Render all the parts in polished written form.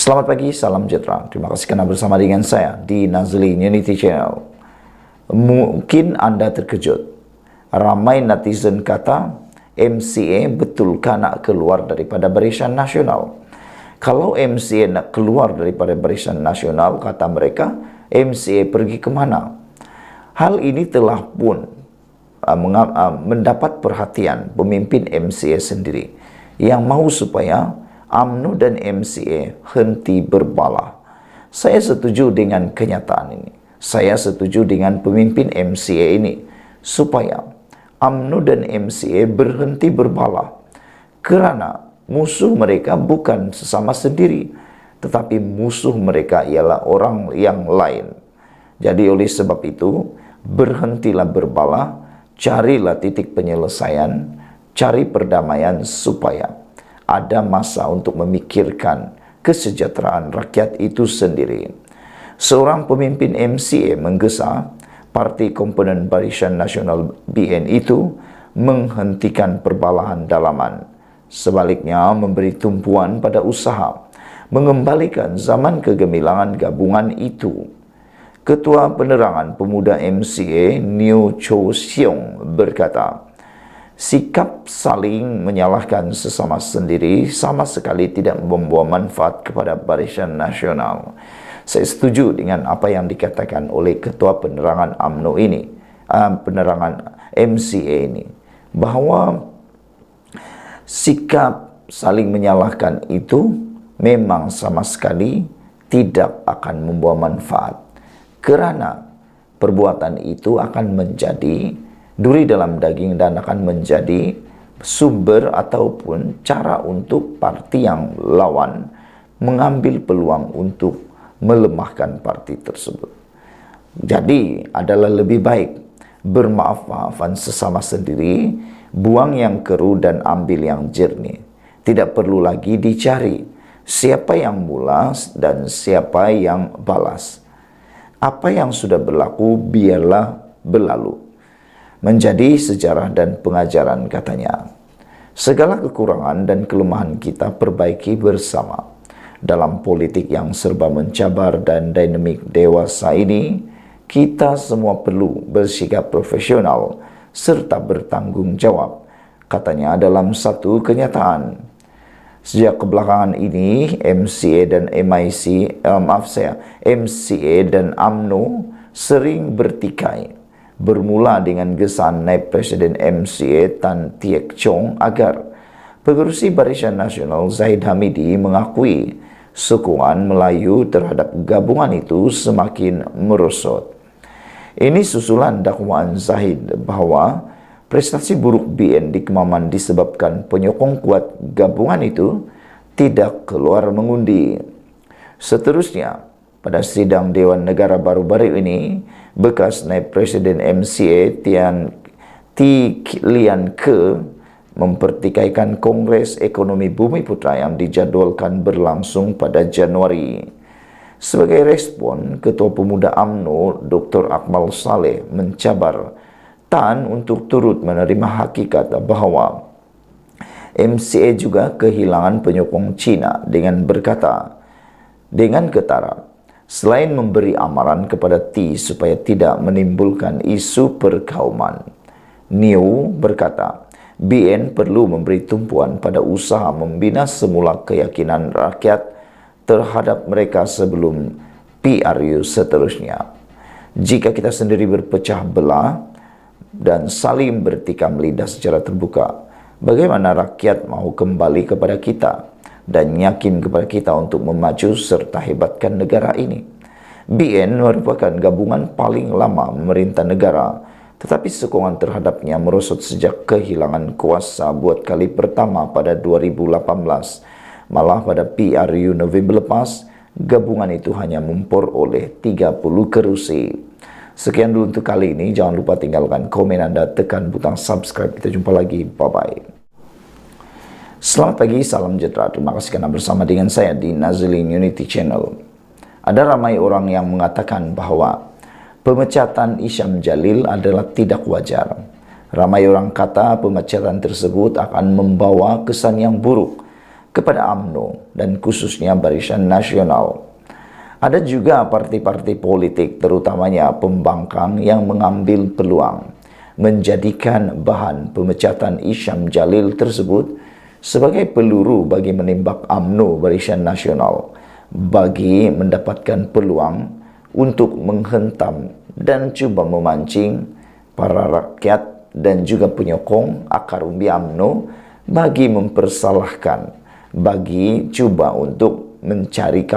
Selamat pagi, salam sejahtera. Terima kasih karena bersama dengan saya di Nazlin Unity Channel. Mungkin Anda terkejut. Ramai netizen kata, MCA betulkah nak keluar daripada Barisan Nasional? Kalau MCA nak keluar daripada Barisan Nasional, kata mereka, MCA pergi ke mana? Hal ini telah pun mendapat perhatian pemimpin MCA sendiri yang mahu supaya UMNO dan MCA henti berbala. Saya setuju dengan kenyataan ini. Saya setuju dengan pemimpin MCA ini supaya UMNO dan MCA berhenti berbala, kerana musuh mereka bukan sesama sendiri, tetapi musuh mereka ialah orang yang lain. Jadi oleh sebab itu, berhentilah berbala, carilah titik penyelesaian, cari perdamaian supaya ada masa untuk memikirkan kesejahteraan rakyat itu sendiri. Seorang pemimpin MCA menggesa parti komponen Barisan Nasional BN itu menghentikan perbalahan dalaman. Sebaliknya memberi tumpuan pada usaha mengembalikan zaman kegemilangan gabungan itu. Ketua Penerangan Pemuda MCA Neo Cho Siong berkata, sikap saling menyalahkan sesama sendiri sama sekali tidak membawa manfaat kepada Barisan Nasional. Saya setuju dengan apa yang dikatakan oleh Ketua Penerangan UMNO ini, Penerangan MCA ini, bahawa sikap saling menyalahkan itu memang sama sekali tidak akan membawa manfaat, kerana perbuatan itu akan menjadi duri dalam daging dan akan menjadi sumber ataupun cara untuk parti yang lawan mengambil peluang untuk melemahkan parti tersebut. Jadi adalah lebih baik bermaaf-maafan sesama sendiri, buang yang keruh dan ambil yang jernih. Tidak perlu lagi dicari siapa yang mula dan siapa yang balas. Apa yang sudah berlaku biarlah berlalu. Menjadi sejarah dan pengajaran, katanya. Segala kekurangan dan kelemahan kita perbaiki bersama. Dalam politik yang serba mencabar dan dinamik dewasa ini, kita semua perlu bersikap profesional serta bertanggung jawab, katanya dalam satu kenyataan. Sejak kebelakangan ini, MCA dan MCA dan UMNO sering bertikai. Bermula dengan gesaan naib Presiden MCA Tan Tiek Chong agar Pengerusi Barisan Nasional Zahid Hamidi mengakui sokongan Melayu terhadap gabungan itu semakin merosot. Ini susulan dakwaan Zahid bahawa prestasi buruk BN di Kemaman disebabkan penyokong kuat gabungan itu tidak keluar mengundi. Seterusnya, pada sidang Dewan Negara baru-baru ini, bekas naib Presiden MCA T. Lian Ke mempertikaikan Kongres Ekonomi Bumi Putra yang dijadwalkan berlangsung pada Januari. Sebagai respon, Ketua Pemuda UMNO Dr. Akmal Saleh mencabar Tan untuk turut menerima hakikat bahawa MCA juga kehilangan penyokong Cina dengan berkata, dengan ketara, selain memberi amaran kepada T supaya tidak menimbulkan isu perkauman, Neo berkata, BN perlu memberi tumpuan pada usaha membina semula keyakinan rakyat terhadap mereka sebelum PRU seterusnya. Jika kita sendiri berpecah belah dan saling bertikam lidah secara terbuka, bagaimana rakyat mahu kembali kepada kita dan yakin kepada kita untuk memaju serta hebatkan negara ini? BN merupakan gabungan paling lama memerintah negara, tetapi sokongan terhadapnya merosot sejak kehilangan kuasa buat kali pertama pada 2018. Malah pada PRU November lepas, gabungan itu hanya memperoleh 30 kerusi. Sekian dulu untuk kali ini. Jangan lupa tinggalkan komen Anda, tekan butang subscribe. Kita jumpa lagi. Bye-bye. Selamat pagi, salam sejahtera. Terima kasih karena bersama dengan saya di Nazlin Unity Channel. Ada ramai orang yang mengatakan bahawa pemecatan Isyam Jalil adalah tidak wajar. Ramai orang kata pemecatan tersebut akan membawa kesan yang buruk kepada UMNO dan khususnya Barisan Nasional. Ada juga partai-partai politik, terutamanya pembangkang, yang mengambil peluang menjadikan bahan pemecatan Isyam Jalil tersebut sebagai peluru bagi menembak UMNO Barisan Nasional, bagi mendapatkan peluang untuk menghentam dan cuba memancing para rakyat dan juga penyokong akar umbi UMNO bagi mempersalahkan, bagi cuba untuk mencari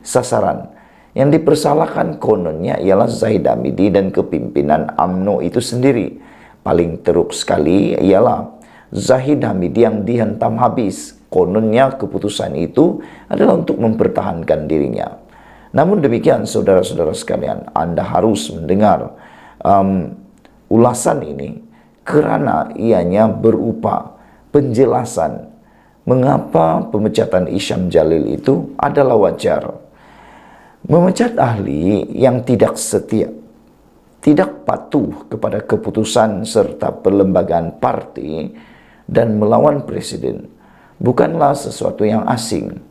sasaran. Yang dipersalahkan kononnya ialah Zahid Hamidi dan kepimpinan UMNO itu sendiri. Paling teruk sekali ialah Zahid Hamidi yang dihentam habis. Kononnya keputusan itu adalah untuk mempertahankan dirinya. Namun demikian, saudara-saudara sekalian, Anda harus mendengar ulasan ini kerana ianya berupa penjelasan mengapa pemecatan Isyam Jalil itu adalah wajar. Memecat ahli yang tidak setia, tidak patuh kepada keputusan serta perlembagaan parti dan melawan presiden bukanlah sesuatu yang asing.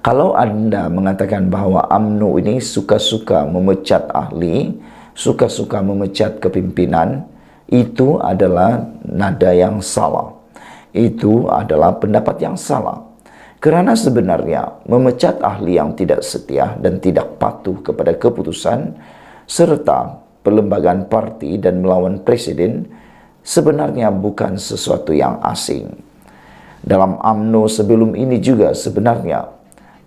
Kalau Anda mengatakan bahwa UMNO ini suka-suka memecat ahli, suka-suka memecat kepimpinan, itu adalah nada yang salah. Itu adalah pendapat yang salah. Kerana sebenarnya memecat ahli yang tidak setia dan tidak patuh kepada keputusan serta perlembagaan parti dan melawan presiden sebenarnya bukan sesuatu yang asing. Dalam UMNO sebelum ini juga sebenarnya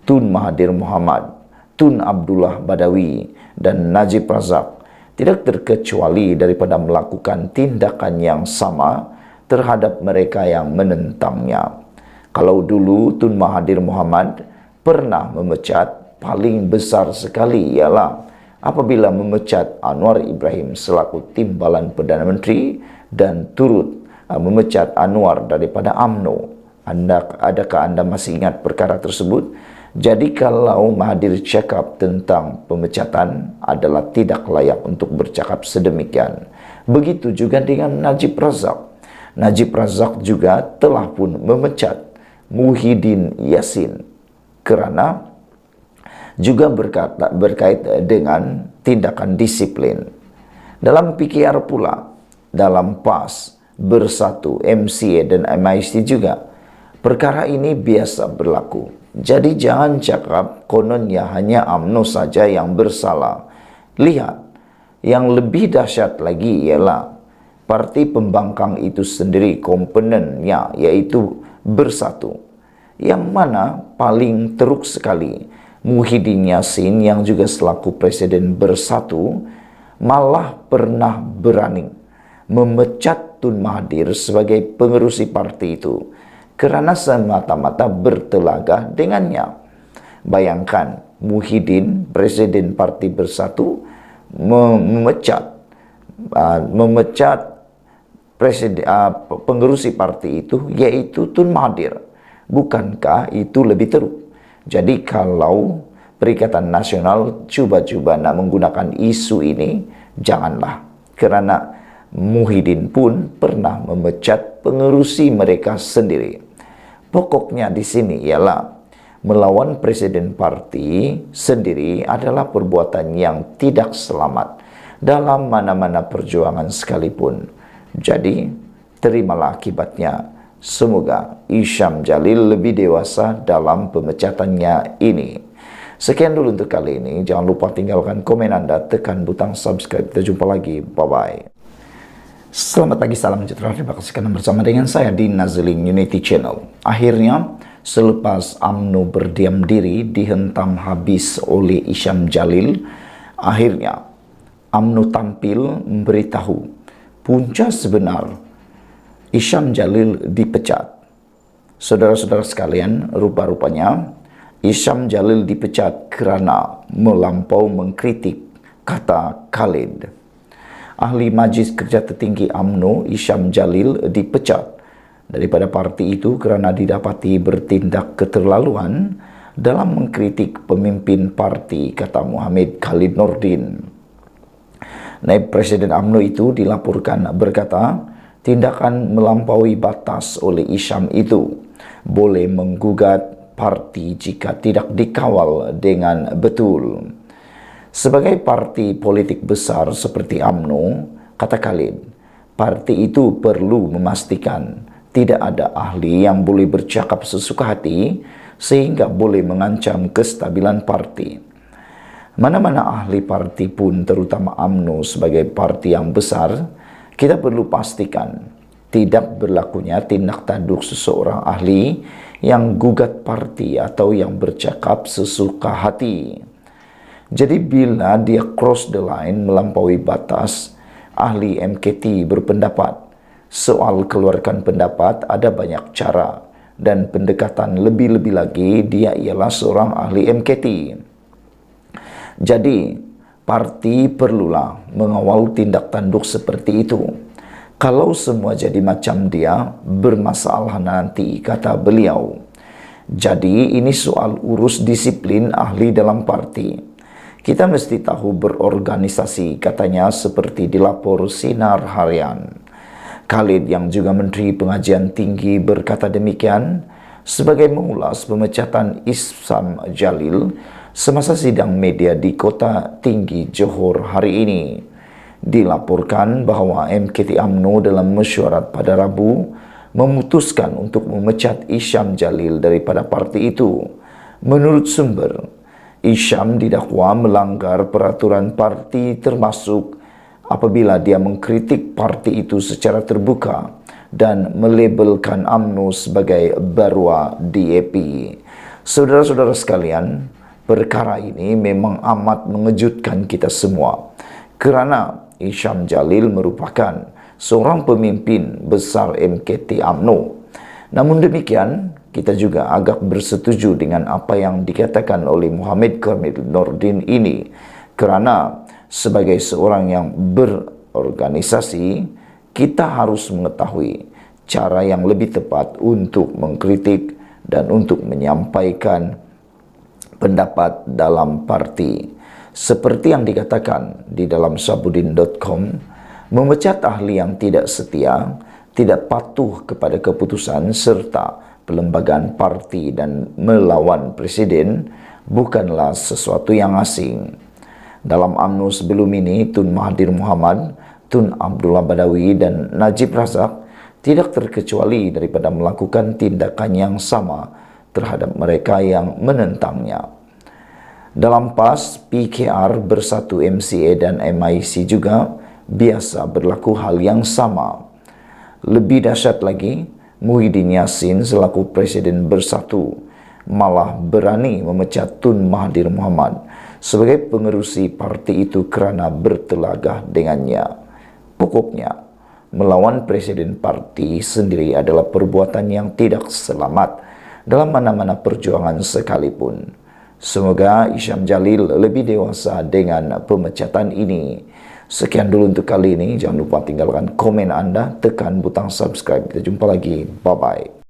Tun Mahathir Mohamad, Tun Abdullah Badawi dan Najib Razak tidak terkecuali daripada melakukan tindakan yang sama terhadap mereka yang menentangnya. Kalau dulu Tun Mahathir Mohamad pernah memecat, paling besar sekali ialah apabila memecat Anwar Ibrahim selaku timbalan Perdana Menteri dan turut memecat Anwar daripada UMNO. Adakah Anda masih ingat perkara tersebut? Jadi kalau Mahathir cakap tentang pemecatan adalah tidak layak untuk bercakap sedemikian. Begitu juga dengan Najib Razak. Najib Razak juga telah pun memecat Muhyiddin Yassin kerana juga berkait dengan tindakan disiplin. Dalam PKR pula, dalam PAS, Bersatu, MCA dan MIC juga, perkara ini biasa berlaku. Jadi jangan cakap kononnya hanya UMNO saja yang bersalah. Lihat, yang lebih dahsyat lagi ialah parti pembangkang itu sendiri, komponennya yaitu Bersatu, yang mana paling teruk sekali Muhyiddin Yassin yang juga selaku presiden Bersatu malah pernah berani memecat Tun Mahathir sebagai pengerusi parti itu kerana semata-mata bertelagah dengannya. Bayangkan Muhyiddin, presiden parti Bersatu, memecat pengerusi parti itu yaitu Tun Mahathir. Bukankah itu lebih teruk? Jadi kalau Perikatan Nasional cuba-cuba nak menggunakan isu ini, janganlah. Kerana Muhyiddin pun pernah memecat pengerusi mereka sendiri. Pokoknya di sini ialah melawan presiden parti sendiri adalah perbuatan yang tidak selamat dalam mana-mana perjuangan sekalipun. Jadi, terimalah akibatnya. Semoga Isyam Jalil lebih dewasa dalam pemecatannya ini. Sekian dulu untuk kali ini. Jangan lupa tinggalkan komen Anda, tekan butang subscribe. Kita jumpa lagi. Bye-bye. Selamat pagi, salam sejahtera. Terima kasih karena bersama dengan saya di Nazlin Unity Channel. Akhirnya, selepas UMNO berdiam diri dihentam habis oleh Isyam Jalil, akhirnya UMNO tampil memberitahu punca sebenar Isyam Jalil dipecat. Saudara-saudara sekalian, rupa-rupanya Isyam Jalil dipecat kerana melampau mengkritik kata Khalid. Ahli Majlis Kerja Tertinggi UMNO Isyam Jalil dipecat daripada parti itu kerana didapati bertindak keterlaluan dalam mengkritik pemimpin parti, kata Muhammad Khalid Nordin. Naib Presiden UMNO itu dilaporkan berkata tindakan melampaui batas oleh Isyam itu boleh menggugat parti jika tidak dikawal dengan betul. Sebagai parti politik besar seperti UMNO, kata Khalid, parti itu perlu memastikan tidak ada ahli yang boleh bercakap sesuka hati sehingga boleh mengancam kestabilan parti. Mana-mana ahli parti pun, terutama UMNO sebagai parti yang besar, kita perlu pastikan tidak berlakunya tindak tanduk seseorang ahli yang gugat parti atau yang bercakap sesuka hati. Jadi bila dia cross the line, melampaui batas, ahli MKT berpendapat soal keluarkan pendapat ada banyak cara dan pendekatan, lebih-lebih lagi dia ialah seorang ahli MKT. Jadi parti perlulah mengawal tindak tanduk seperti itu. Kalau semua jadi macam dia, bermasalah nanti, kata beliau. Jadi ini soal urus disiplin ahli dalam parti. Kita mesti tahu berorganisasi, katanya seperti dilapor Sinar Harian. Khalid yang juga Menteri Pengajian Tinggi berkata demikian sebagai mengulas pemecatan Ihsan Jalil semasa sidang media di Kota Tinggi Johor hari ini. Dilaporkan bahwa MKT UMNO dalam mesyuarat pada Rabu memutuskan untuk memecat Ihsan Jalil daripada parti itu. Menurut sumber, Ihsan didakwa melanggar peraturan parti termasuk apabila dia mengkritik parti itu secara terbuka dan melabelkan UMNO sebagai Barua DAP. Saudara-saudara sekalian, perkara ini memang amat mengejutkan kita semua kerana Ihsan Jalil merupakan seorang pemimpin besar MKT UMNO. Namun demikian, kita juga agak bersetuju dengan apa yang dikatakan oleh Muhammad Kamil Nordin ini, kerana sebagai seorang yang berorganisasi, kita harus mengetahui cara yang lebih tepat untuk mengkritik dan untuk menyampaikan pendapat dalam parti. Seperti yang dikatakan di dalam sabudin.com, memecat ahli yang tidak setia, tidak patuh kepada keputusan serta pelembagaan parti dan melawan presiden bukanlah sesuatu yang asing. Dalam UMNO sebelum ini, Tun Mahathir Mohamad, Tun Abdullah Badawi dan Najib Razak tidak terkecuali daripada melakukan tindakan yang sama terhadap mereka yang menentangnya. Dalam PAS, PKR, Bersatu MCA dan MIC juga biasa berlaku hal yang sama. Lebih dahsyat lagi, Muhyiddin Yassin selaku Presiden Bersatu malah berani memecat Tun Mahathir Mohamad sebagai pengerusi parti itu kerana bertelagah dengannya. Pokoknya, melawan Presiden parti sendiri adalah perbuatan yang tidak selamat dalam mana-mana perjuangan sekalipun. Semoga Ihsan Jalil lebih dewasa dengan pemecatan ini. Sekian dulu untuk kali ini. Jangan lupa tinggalkan komen Anda, tekan butang subscribe. Kita jumpa lagi. Bye-bye.